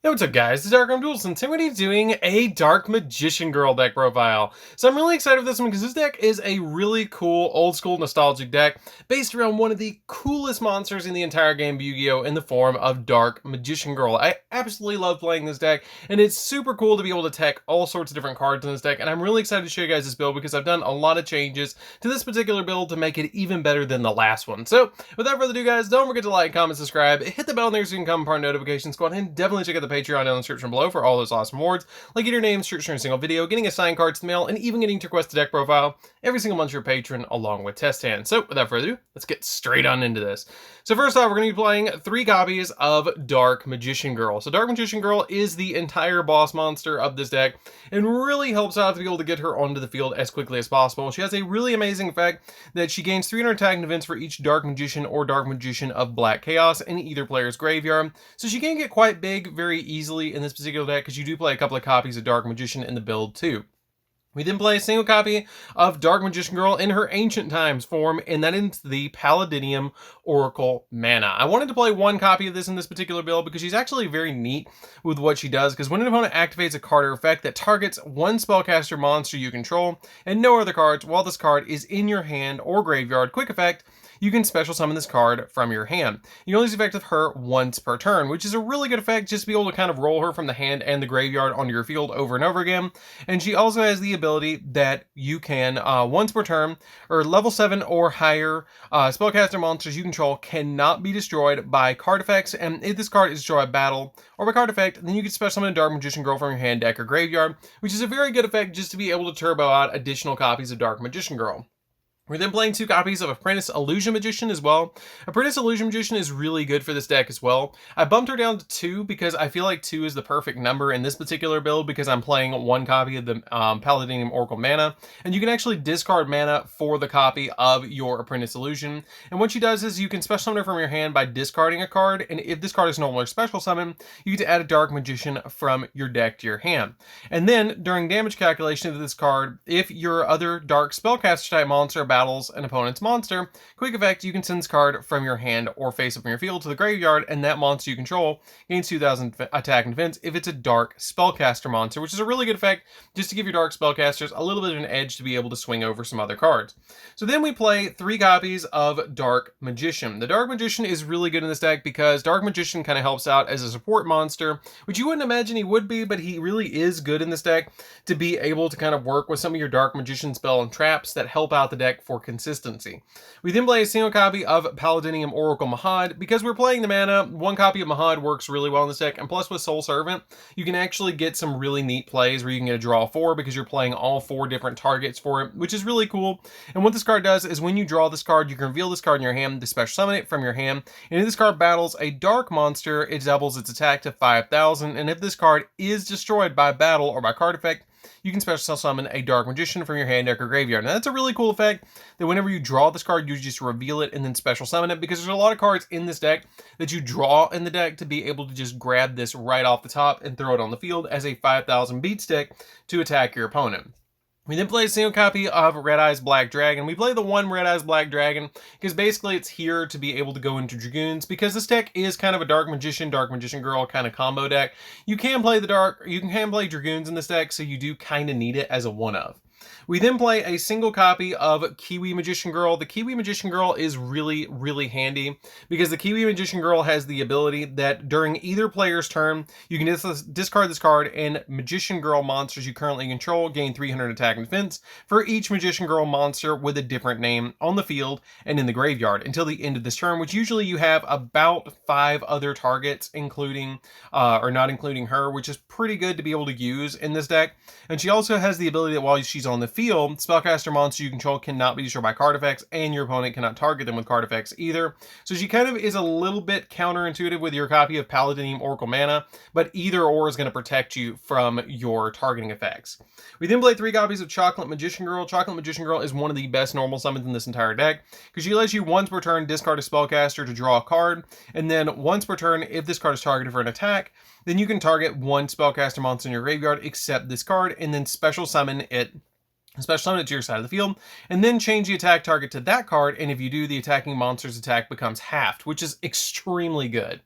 Hey, what's up guys, it's DarkArmedDuelist, and today we're going to be doing a Dark Magician Girl deck profile. So I'm really excited for this one because this deck is a really cool, old school, nostalgic deck based around one of the coolest monsters in the entire game of Yu-Gi-Oh! In the form of Dark Magician Girl. I absolutely love playing this deck, and it's super cool to be able to tech all sorts of different cards in this deck, and I'm really excited to show you guys this build because I've done a lot of changes to this particular build to make it even better than the last one. So without further ado guys, don't forget to like, comment, subscribe, hit the bell there so you can come part notifications, go ahead and definitely check out the Patreon down in the description below for all those awesome rewards, like getting your name searched in a single video, getting a signed card to the mail, and even getting to request a deck profile every single month for your patron along with test hands. So without further ado, let's get straight on into this. So first off, we're going to be playing 3 copies of Dark Magician Girl. So Dark Magician Girl is the entire boss monster of this deck and really helps out to be able to get her onto the field as quickly as possible. She has a really amazing effect that she gains 300 attack and defense for each Dark Magician or Dark Magician of Black Chaos in either player's graveyard. So she can get quite big very easily in this particular deck because you do play a couple of copies of Dark Magician in the build too. We then play a single copy of Dark Magician Girl in her Ancient Times form, and that is the Paladinium Oracle Mana. I wanted to play one copy of this in this particular build because she's actually very neat with what she does, because when an opponent activates a card or effect that targets one spellcaster monster you control and no other cards while this card is in your hand or graveyard, quick effect, you can special summon this card from your hand. You only use the effect of her once per turn, which is a really good effect just to be able to kind of roll her from the hand and the graveyard onto your field over and over again. And she also has the ability that you can, once per turn, or level 7 or higher spellcaster monsters you control cannot be destroyed by card effects, and if this card is destroyed by battle or by card effect, then you can special summon a Dark Magician Girl from your hand, deck, or graveyard, which is a very good effect just to be able to turbo out additional copies of Dark Magician Girl. We're then playing 2 copies of Apprentice Illusion Magician as well. Apprentice Illusion Magician is really good for this deck as well. I bumped her down to 2 because I feel like 2 is the perfect number in this particular build because I'm playing 1 copy of the Paladinium Oracle Mana, and you can actually discard mana for the copy of your Apprentice Illusion. And what she does is you can special summon her from your hand by discarding a card, and if this card is normal or special summon, you get to add a Dark Magician from your deck to your hand. And then during damage calculation of this card, if your other Dark Spellcaster type monster battles an opponent's monster, quick effect, you can send this card from your hand or face up from your field to the graveyard, and that monster you control gains 2000 attack and defense if it's a Dark Spellcaster monster, which is a really good effect just to give your Dark Spellcasters a little bit of an edge to be able to swing over some other cards. So then we play 3 copies of Dark Magician. The Dark Magician is really good in this deck because Dark Magician kind of helps out as a support monster, which you wouldn't imagine he would be, but he really is good in this deck to be able to kind of work with some of your Dark Magician spell and traps that help out the deck for consistency. We then play a single copy of Paladinium Oracle Mahad. Because we're playing the mana, 1 copy of Mahad works really well in this deck, and plus with Soul Servant, you can actually get some really neat plays where you can get a draw 4 because you're playing all 4 different targets for it, which is really cool. And what this card does is when you draw this card, you can reveal this card in your hand to special summon it from your hand, and if this card battles a dark monster, it doubles its attack to 5,000, and if this card is destroyed by battle or by card effect, you can special summon a Dark Magician from your hand, deck, or graveyard. Now that's a really cool effect that whenever you draw this card, you just reveal it and then special summon it, because there's a lot of cards in this deck that you draw in the deck to be able to just grab this right off the top and throw it on the field as a 5,000 beat stick to attack your opponent. We then play a single copy of Red Eyes Black Dragon. We play the 1 Red Eyes Black Dragon because basically it's here to be able to go into Dragoons, because this deck is kind of a Dark Magician Girl kind of combo deck. You can play Dragoons in this deck, so you do kind of need it as a one-of. We then play a single copy of Kiwi Magician Girl. The Kiwi Magician Girl is really, really handy because the Kiwi Magician Girl has the ability that during either player's turn, you can discard this card, and Magician Girl monsters you currently control gain 300 attack and defense for each Magician Girl monster with a different name on the field and in the graveyard until the end of this turn, which usually you have about 5 other targets, including, or not including her, which is pretty good to be able to use in this deck. And she also has the ability that while she's on the field, spellcaster monsters you control cannot be destroyed by card effects, and your opponent cannot target them with card effects either. So she kind of is a little bit counterintuitive with your copy of Paladinium Oracle Mana, but either or is going to protect you from your targeting effects. We then play 3 copies of Chocolate Magician Girl. Chocolate Magician Girl is one of the best normal summons in this entire deck because she lets you once per turn discard a spellcaster to draw a card, and then once per turn, if this card is targeted for an attack, then you can target 1 spellcaster monster in your graveyard except this card, and then special summon it special summon it to your side of the field, and then change the attack target to that card, and if you do, the attacking monster's attack becomes halved, which is extremely good.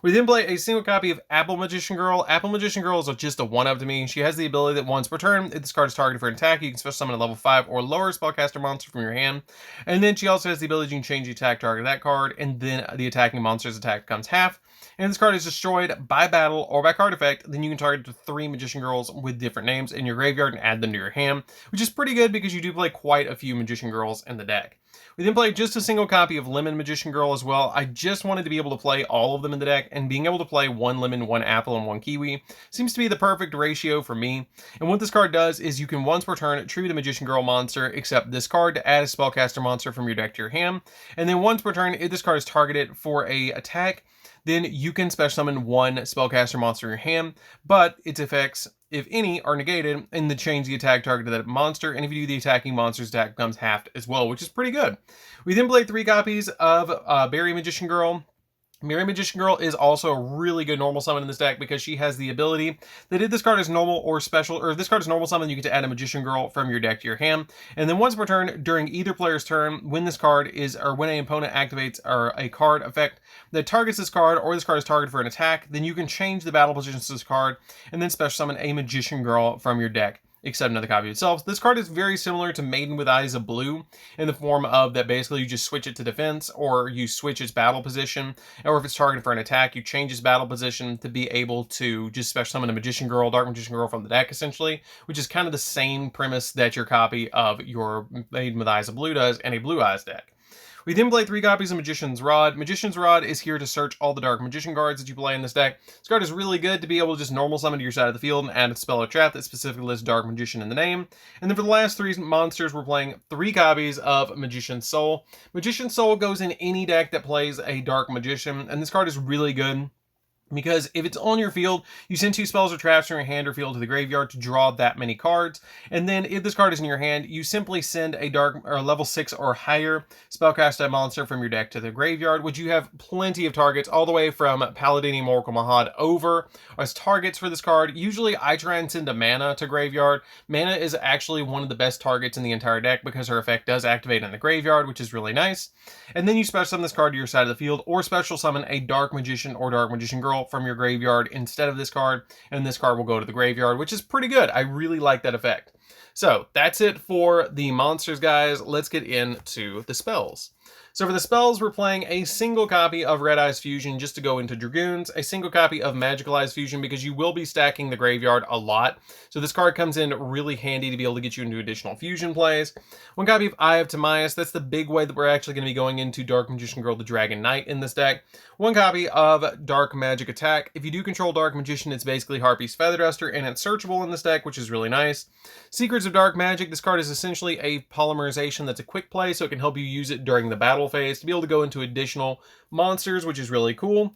We then play a single copy of Apple Magician Girl. Apple Magician Girl is just a 1-up to me. She has the ability that once per turn, if this card is targeted for an attack, you can special summon a level 5 or lower spellcaster monster from your hand. And then she also has the ability you can change the attack target of that card, and then the attacking monster's attack becomes half. And if this card is destroyed by battle or by card effect, then you can target 3 Magician Girls with different names in your graveyard and add them to your hand, which is pretty good because you do play quite a few Magician Girls in the deck. We then play just a single copy of Lemon Magician Girl as well. I just wanted to be able to play all of them in the deck, and being able to play 1 lemon, 1 apple, and 1 kiwi seems to be the perfect ratio for me. And what this card does is you can once per turn treat a Magician Girl monster, except this card, to add a spellcaster monster from your deck to your hand. And then once per turn, if this card is targeted for a attack, then you can special summon 1 spellcaster monster in your hand, but its effects, if any, are negated, and then change the attack target to that monster, and if you do, the attacking monster's attack becomes halved as well, which is pretty good. We then play 3 copies of Berry Magician Girl. Berry Magician Girl is also a really good normal summon in this deck because she has the ability that if this card is normal or special, or if this card is normal summon, you get to add a Magician Girl from your deck to your hand. And then once per turn, during either player's turn, when this card is, or when an opponent activates or a card effect that targets this card, or this card is targeted for an attack, then you can change the battle positions to this card and then special summon a Magician Girl from your deck, except another copy of itself. This card is very similar to Maiden with Eyes of Blue in the form of that basically you just switch it to defense, or you switch its battle position, or if it's targeted for an attack, you change its battle position to be able to just special summon a Magician Girl, Dark Magician Girl from the deck essentially, which is kind of the same premise that your copy of your Maiden with Eyes of Blue does in a Blue Eyes deck. We then play 3 copies of Magician's Rod. Magician's Rod is here to search all the Dark Magician cards that you play in this deck. This card is really good to be able to just normal summon to your side of the field and add a spell or trap that specifically lists Dark Magician in the name. And then for the last 3 monsters, we're playing 3 copies of Magician's Soul. Magician's Soul goes in any deck that plays a Dark Magician, and this card is really good because if it's on your field, you send 2 spells or traps from your hand or field to the graveyard to draw that many cards. And then if this card is in your hand, you simply send a dark or level 6 or higher spellcast monster from your deck to the graveyard, which you have plenty of targets all the way from Paladinium Oracle Mahad over as targets for this card. Usually I try and send a Mana to graveyard. Mana is actually one of the best targets in the entire deck because her effect does activate in the graveyard, which is really nice. And then you special summon this card to your side of the field, or special summon a Dark Magician or Dark Magician Girl from your graveyard instead of this card, and this card will go to the graveyard, which is pretty good. I really like that effect. So that's it for the monsters, guys. Let's get into the spells. So for the spells, we're playing a single copy of Red Eyes Fusion just to go into Dragoons, a single copy of Magical Eyes Fusion because you will be stacking the graveyard a lot. So this card comes in really handy to be able to get you into additional fusion plays. 1 copy of Eye of Timaeus, that's the big way that we're actually going to be going into Dark Magician Girl the Dragon Knight in this deck. 1 copy of Dark Magic Attack. If you do control Dark Magician, it's basically Harpy's Feather Duster, and it's searchable in this deck, which is really nice. Secrets of Dark Magic, this card is essentially a polymerization that's a quick play, so it can help you use it during the battle phase to be able to go into additional monsters, which is really cool.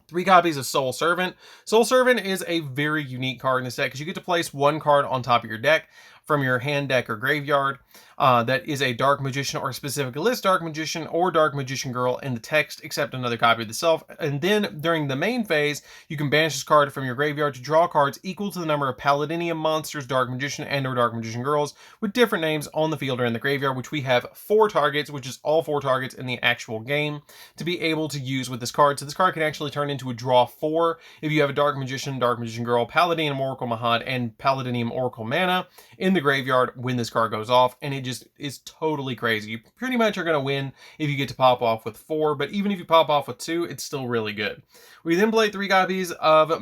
3 copies of Soul Servant. Soul Servant is a very unique card in this deck because you get to place 1 card on top of your deck from your hand, deck, or graveyard that is a Dark Magician or specifically lists Dark Magician or Dark Magician Girl in the text, except another copy of the self. And then during the main phase, you can banish this card from your graveyard to draw cards equal to the number of Paladinium monsters, Dark Magician, and or Dark Magician Girls with different names on the field or in the graveyard, which we have 4 targets, which is all 4 targets in the actual game to be able to use with this card. So this card can actually turn into a draw 4 if you have a Dark Magician, Dark Magician Girl, Paladinium Oracle Mahad, and Paladinium Oracle Mana in the graveyard when this card goes off, and it just is totally crazy. You pretty much are going to win if you get to pop off with 4, but even if you pop off with 2, it's still really good. We then play 3 copies of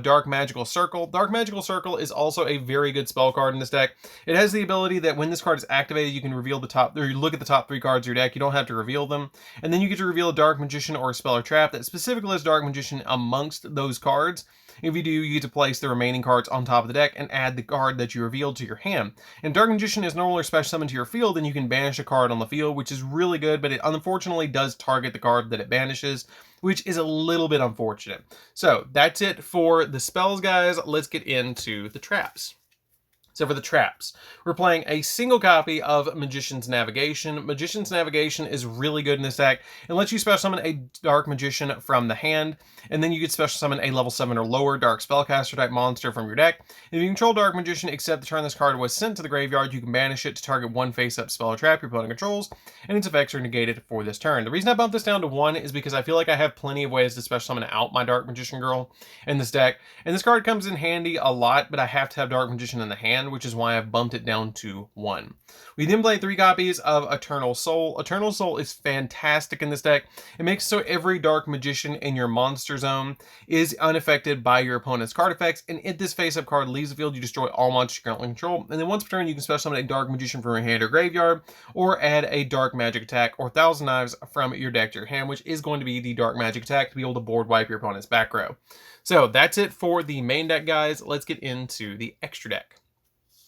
Dark Magical Circle. Dark Magical Circle is also a very good spell card in this deck. It has the ability that when this card is activated, you can reveal the top, or you look at the top 3 cards of your deck. You don't have to reveal them, and then you get to reveal a Dark Magician or a spell or trap that specifically has Dark Magician amongst those cards. If you do, you get to place the remaining cards on top of the deck and add the card that you revealed to your hand. And Dark Magician is normal or special summon to your field, and you can banish a card on the field, which is really good, but it unfortunately does target the card that it banishes, which is a little bit unfortunate. So that's it for the spells, guys. Let's get into the traps. So for the traps, we're playing a single copy of Magician's Navigation. Magician's Navigation is really good in this deck. It lets you special summon a Dark Magician from the hand, and then you can special summon a level 7 or lower Dark Spellcaster type monster from your deck. If you control Dark Magician, except the turn this card was sent to the graveyard, you can banish it to target one face-up spell or trap your opponent controls, and its effects are negated for this turn. The reason I bumped this down to 1 is because I feel like I have plenty of ways to special summon out my Dark Magician Girl in this deck, and this card comes in handy a lot, but I have to have Dark Magician in the hand, which is why I've bumped it down to 1. We then play 3 copies of Eternal Soul. Eternal Soul is fantastic in this deck. It makes so every Dark Magician in your monster zone is unaffected by your opponent's card effects, and if this face-up card leaves the field, you destroy all monsters you currently control, and then once per turn you can special summon a Dark Magician from your hand or graveyard, or add a Dark Magic Attack or Thousand Knives from your deck to your hand, which is going to be the Dark Magic Attack to be able to board wipe your opponent's back row. So that's it for the main deck, guys. Let's get into the extra deck.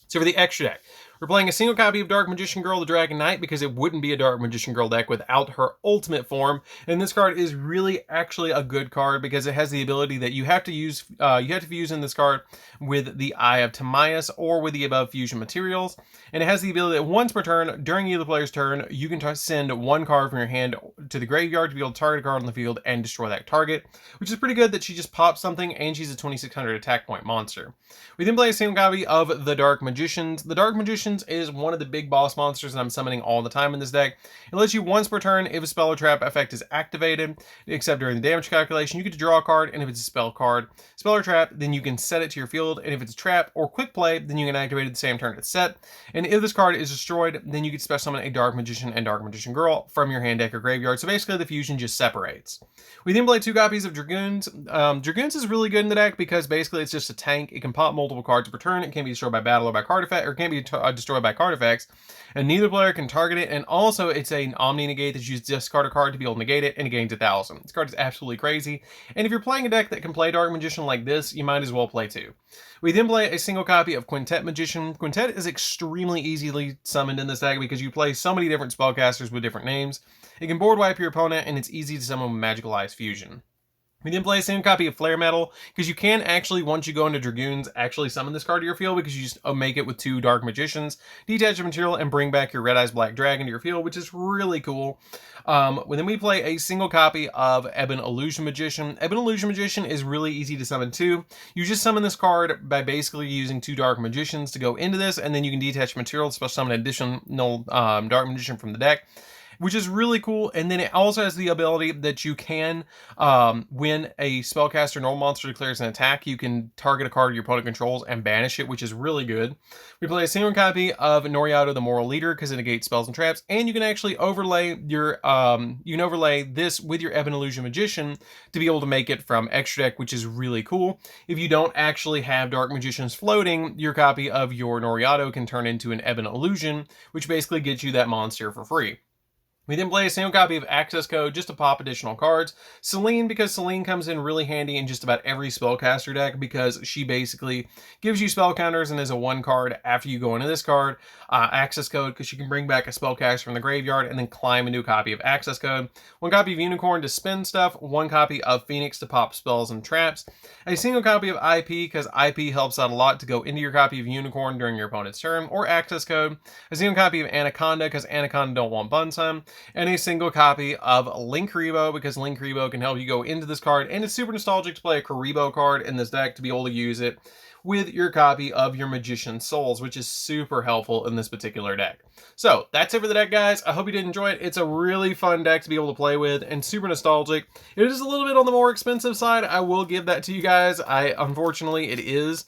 So for the extra deck, we're playing a single copy of Dark Magician Girl, the Dragon Knight, because it wouldn't be a Dark Magician Girl deck without her ultimate form. And this card is really actually a good card because it has the ability that you have to use. You have to fuse in this card with the Eye of Timaeus or with the above fusion materials. And it has the ability that once per turn, during either player's turn, you can send one card from your hand to the graveyard to be able to target a card on the field and destroy that target, which is pretty good that she just pops something and she's a 2600 attack point monster. We then play a single copy of the Dark Magicians. The Dark Magicians is one of the big boss monsters that I'm summoning all the time in this deck. It lets you once per turn, if a spell or trap effect is activated, except during the damage calculation, you get to draw a card, and if it's a spell card, spell or trap, then you can set it to your field, and if it's a trap or quick play, then you can activate it the same turn it's set. And if this card is destroyed, then you can special summon a Dark Magician and Dark Magician Girl from your hand, deck, or graveyard. So basically the fusion just separates. We then play 2 copies of Dragoons. Dragoons is really good in the deck because basically it's just a tank. It can pop multiple cards per turn. It can be destroyed by battle or by card effect, or it can be destroyed by card effects, and neither player can target it. And also it's an Omni negate that you discard a card to be able to negate it, and it gains 1000. This card is absolutely crazy, and if you're playing a deck that can play Dark Magician like this, you might as well play 2. We then play a single copy of Quintet Magician. Quintet is extremely easily summoned in this deck because you play so many different spellcasters with different names. It can board wipe your opponent, and it's easy to summon with Magical Eyes Fusion. We then play a single copy of Flare Metal, because you can actually, once you go into Dragoons, actually summon this card to your field, because you just make it with 2 Dark Magicians, detach the material, and bring back your Red Eyes Black Dragon to your field, which is really cool. Then we play a single copy of Ebon Illusion Magician. Ebon Illusion Magician is really easy to summon too. You just summon this card by basically using 2 Dark Magicians to go into this, and then you can detach material to special summon an additional Dark Magician from the deck, which is really cool. And then it also has the ability that you can, when a spellcaster normal monster declares an attack, you can target a card your opponent controls and banish it, which is really good. We play a single copy of Noriado the Moral Leader because it negates spells and traps, and you can actually overlay your overlay this with your Ebon Illusion Magician to be able to make it from extra deck, which is really cool. If you don't actually have Dark Magicians floating, your copy of your Noriado can turn into an Ebon Illusion, which basically gets you that monster for free. We then play a single copy of Access Code just to pop additional cards. Selene, because Selene comes in really handy in just about every spellcaster deck because she basically gives you spell counters and is a 1 card after you go into this card. Access Code, because she can bring back a spellcaster from the graveyard and then climb a new copy of Access Code. 1 copy of Unicorn to spin stuff. 1 copy of Phoenix to pop spells and traps. A single copy of IP, because IP helps out a lot to go into your copy of Unicorn during your opponent's turn, or Access Code. A single copy of Anaconda, because Anaconda don't want Bun Time. And a single copy of Linkuriboh, because Linkuriboh can help you go into this card, and it's super nostalgic to play a Kuriboh card in this deck to be able to use it with your copy of your Magician Souls, which is super helpful in this particular deck. So that's it for the deck, guys. I hope you did enjoy it. It's a really fun deck to be able to play with and super nostalgic. It is a little bit on the more expensive side. I will give that to you guys. Unfortunately, it is.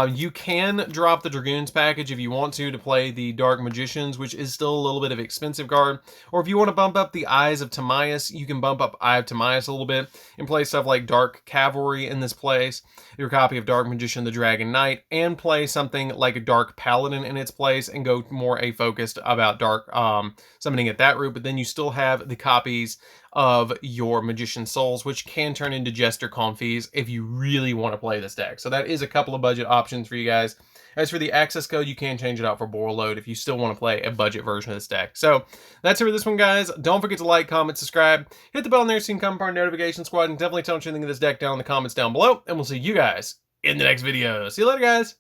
You can drop the Dragoons package if you want to play the Dark Magicians, which is still a little bit of an expensive card. Or if you want to bump up the Eyes of Timaeus, you can bump up Eye of Timaeus a little bit and play stuff like Dark Cavalry in this place, your copy of Dark Magician the Dragon Knight, and play something like a Dark Paladin in its place and go more focused about Dark summoning at that route. But then you still have the copies of your Magician Souls, which can turn into Jester Confis if you really want to play this deck. So that is a couple of budget options for you guys. As for the Access Code, you can change it out for Borreload if you still want to play a budget version of this deck. So that's it for this one, guys. Don't forget to like, comment, subscribe, hit the bell on there so you can come part of the notification squad, and definitely tell me what you think of this deck down in the comments down below, and we'll see you guys in the next video. See you later, guys.